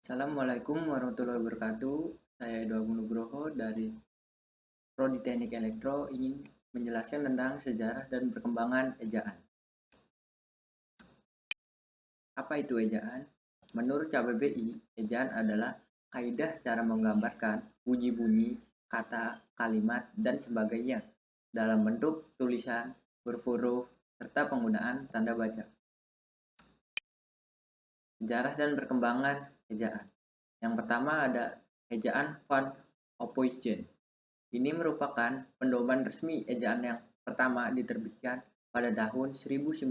Assalamualaikum warahmatullahi wabarakatuh. Saya Edo Agung Nugroho dari Prodi Teknik Elektro ingin menjelaskan tentang sejarah dan perkembangan ejaan. Apa itu ejaan? Menurut KBBI, ejaan adalah kaidah cara menggambarkan bunyi-bunyi, kata, kalimat, dan sebagainya dalam bentuk tulisan, huruf-huruf, serta penggunaan tanda baca. Sejarah dan perkembangan ejaan. Yang pertama ada ejaan Van Ophuijsen. Ini merupakan pedoman resmi ejaan yang pertama diterbitkan pada tahun 1901.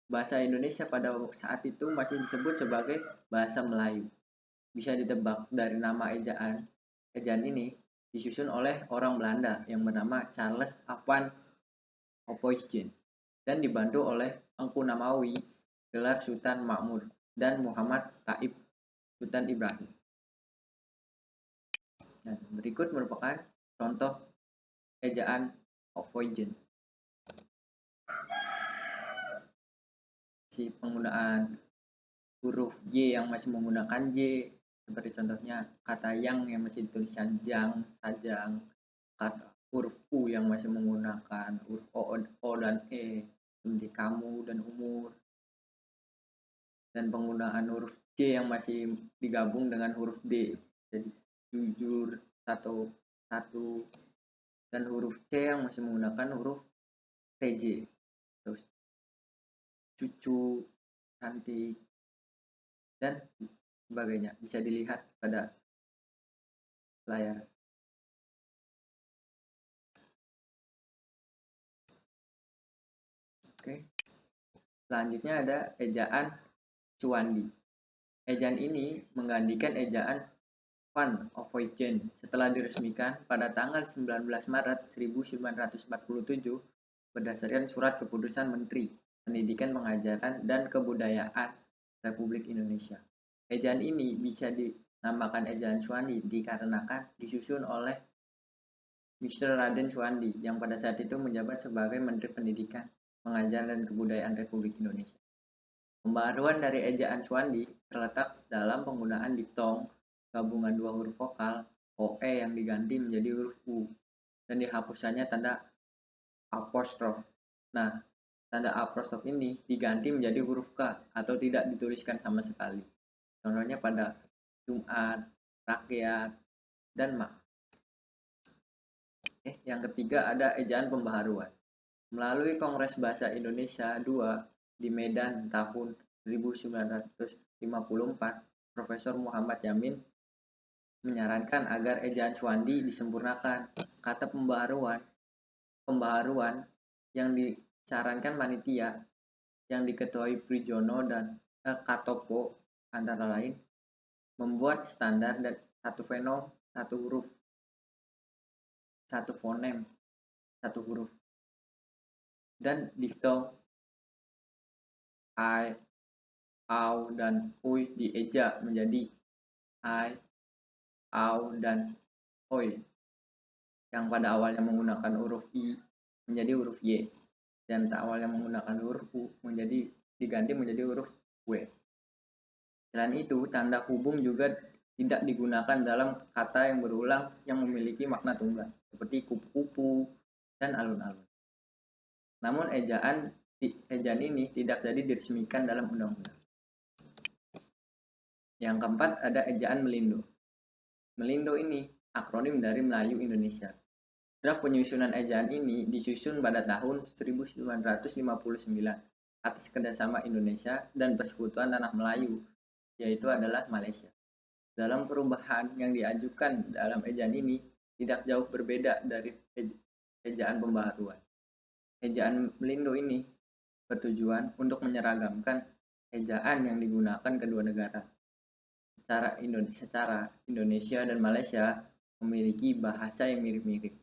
Bahasa Indonesia pada saat itu masih disebut sebagai bahasa Melayu. Bisa ditebak dari nama ejaan. Ejaan ini disusun oleh orang Belanda yang bernama Charles van Ophuijsen dan dibantu oleh Engku Namawi, gelar Sultan Makmur, dan Muhammad Taib Sultan Ibrahim. Nah, berikut merupakan contoh ejaan Ophuijsen. Si penggunaan huruf Y yang masih menggunakan Y, seperti contohnya kata yang masih dituliskan jang, sajang, kata huruf U yang masih menggunakan huruf O dan E, seperti kamu dan umur, dan penggunaan huruf C yang masih digabung dengan huruf D, jadi jujur, satu, dan huruf C yang masih menggunakan huruf TJ, terus cucu, cantik, dan sebagainya. Bisa dilihat pada layar. Oke. Selanjutnya ada ejaan Chwandi. Ejaan ini menggantikan ejaan Van Ophuijsen setelah diresmikan pada tanggal 19 Maret 1947 berdasarkan surat keputusan Menteri Pendidikan, Pengajaran, dan Kebudayaan Republik Indonesia. Ejaan ini bisa dinamakan ejaan Chwandi dikarenakan disusun oleh Mr. Raden Chwandi yang pada saat itu menjabat sebagai Menteri Pendidikan, Pengajaran, dan Kebudayaan Republik Indonesia. Pembaharuan dari ejaan Chwandi terletak dalam penggunaan diftong, gabungan dua huruf vokal, OE yang diganti menjadi huruf U, dan dihapuskannya tanda apostrof. Nah, tanda apostrof ini diganti menjadi huruf K atau tidak dituliskan sama sekali. Contohnya pada Jumat, rakyat, dan mak. Yang ketiga ada ejaan pembaharuan. Melalui Kongres Bahasa Indonesia II di Medan tahun 1954, Profesor Muhammad Yamin menyarankan agar ejaan Chwandi disempurnakan. Kata pembaharuan yang disarankan panitia yang diketuai Prijono dan Katopo antara lain membuat standar dan satu fonem, satu huruf, satu fonem, satu huruf, dan diftong I, au, dan ui dieja menjadi I, au, dan oi, yang pada awalnya menggunakan huruf I menjadi huruf Y, dan awalnya menggunakan huruf U diganti menjadi huruf W. Selain itu, tanda hubung juga tidak digunakan dalam kata yang berulang yang memiliki makna tunggal, seperti kupu-kupu dan alun-alun. Namun ejaan ini tidak jadi diresmikan dalam undang-undang. Yang keempat ada ejaan Melindo. Melindo ini akronim dari Melayu Indonesia. Draft penyusunan ejaan ini disusun pada tahun 1959 atas kerjasama Indonesia dan Persekutuan Tanah Melayu, yaitu adalah Malaysia. Dalam perubahan yang diajukan dalam ejaan ini tidak jauh berbeda dari ejaan pembaharuan. Ejaan Melindo ini bertujuan untuk menyeragamkan ejaan yang digunakan kedua negara. Secara Indonesia dan Malaysia memiliki bahasa yang mirip-mirip.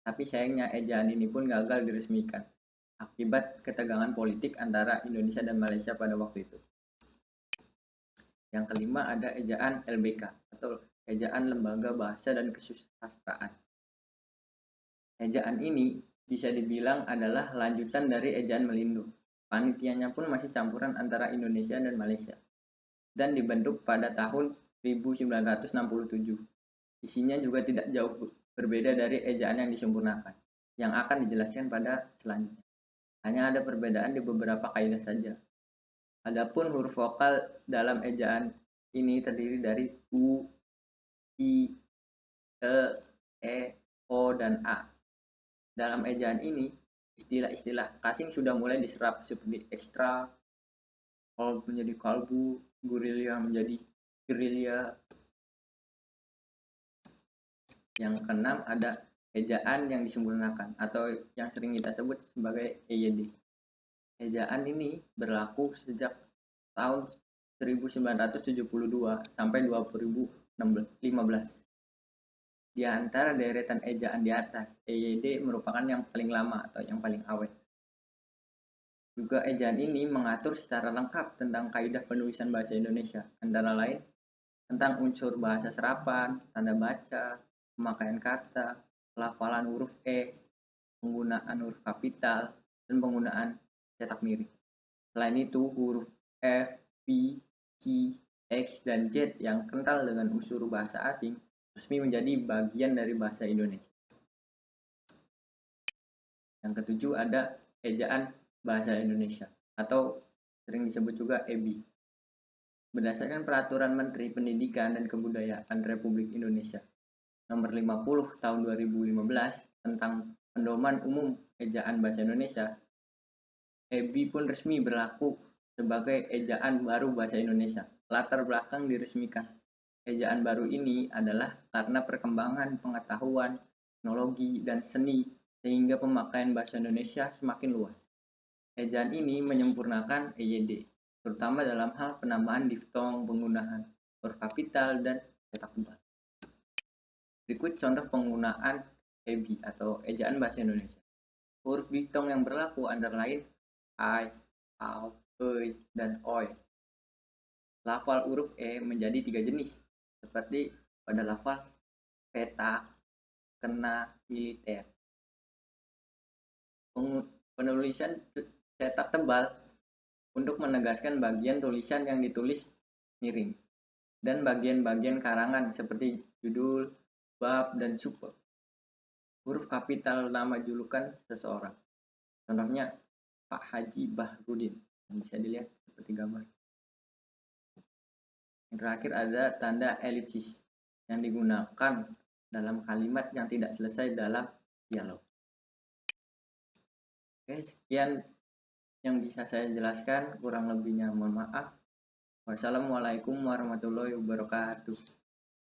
Tapi sayangnya ejaan ini pun gagal diresmikan akibat ketegangan politik antara Indonesia dan Malaysia pada waktu itu. Yang kelima ada ejaan LBK atau ejaan Lembaga Bahasa dan Kesusastraan. Ejaan ini bisa dibilang adalah lanjutan dari ejaan Melindo. Panitianya pun masih campuran antara Indonesia dan Malaysia. dan dibentuk pada tahun 1967. Isinya juga tidak jauh berbeda dari ejaan yang disempurnakan, yang akan dijelaskan pada selanjutnya. Hanya ada perbedaan di beberapa kaidah saja. Adapun huruf vokal dalam ejaan ini terdiri dari U, I, E, E, O, dan A. Dalam ejaan ini, istilah-istilah asing sudah mulai diserap seperti ekstra, kalb menjadi kalbu, gurilya menjadi gerilya. Yang keenam ada ejaan yang disempurnakan atau yang sering kita sebut sebagai EYD. Ejaan ini berlaku sejak tahun 1972 sampai 2015. Di antara deretan ejaan di atas, EYD merupakan yang paling lama atau yang paling awet. Juga ejaan ini mengatur secara lengkap tentang kaidah penulisan bahasa Indonesia, antara lain tentang unsur bahasa serapan, tanda baca, pemakaian kata, pelafalan huruf E, penggunaan huruf kapital, dan penggunaan cetak miring. Selain itu, huruf F, P, Q, X, dan Z yang kental dengan unsur bahasa asing resmi menjadi bagian dari bahasa Indonesia. Yang ketujuh ada ejaan bahasa Indonesia atau sering disebut juga EBI. Berdasarkan Peraturan Menteri Pendidikan dan Kebudayaan Republik Indonesia Nomor 50 Tahun 2015 tentang Pedoman Umum Ejaan Bahasa Indonesia, EBI pun resmi berlaku sebagai ejaan baru bahasa Indonesia. Latar belakang diresmikan ejaan baru ini adalah karena perkembangan pengetahuan, teknologi, dan seni sehingga pemakaian bahasa Indonesia semakin luas. Ejaan ini menyempurnakan EYD, terutama dalam hal penambahan diftong, penggunaan huruf kapital, dan cetak tebal. Berikut contoh penggunaan EBI atau ejaan bahasa Indonesia. Huruf diftong yang berlaku antara lain I, AU, EI, dan OI. Lafal huruf E menjadi 3 jenis, seperti pada lafal peta, kena, militer. Penulisan cetak tebal untuk menegaskan bagian tulisan yang ditulis miring dan bagian-bagian karangan seperti judul, bab, dan subbab. Huruf kapital nama julukan seseorang. Contohnya Pak Haji Bahrudin, yang bisa dilihat seperti gambar. Yang terakhir ada tanda elipsis yang digunakan dalam kalimat yang tidak selesai dalam dialog. Oke, sekian yang bisa saya jelaskan, kurang lebihnya mohon maaf. Wassalamualaikum warahmatullahi wabarakatuh.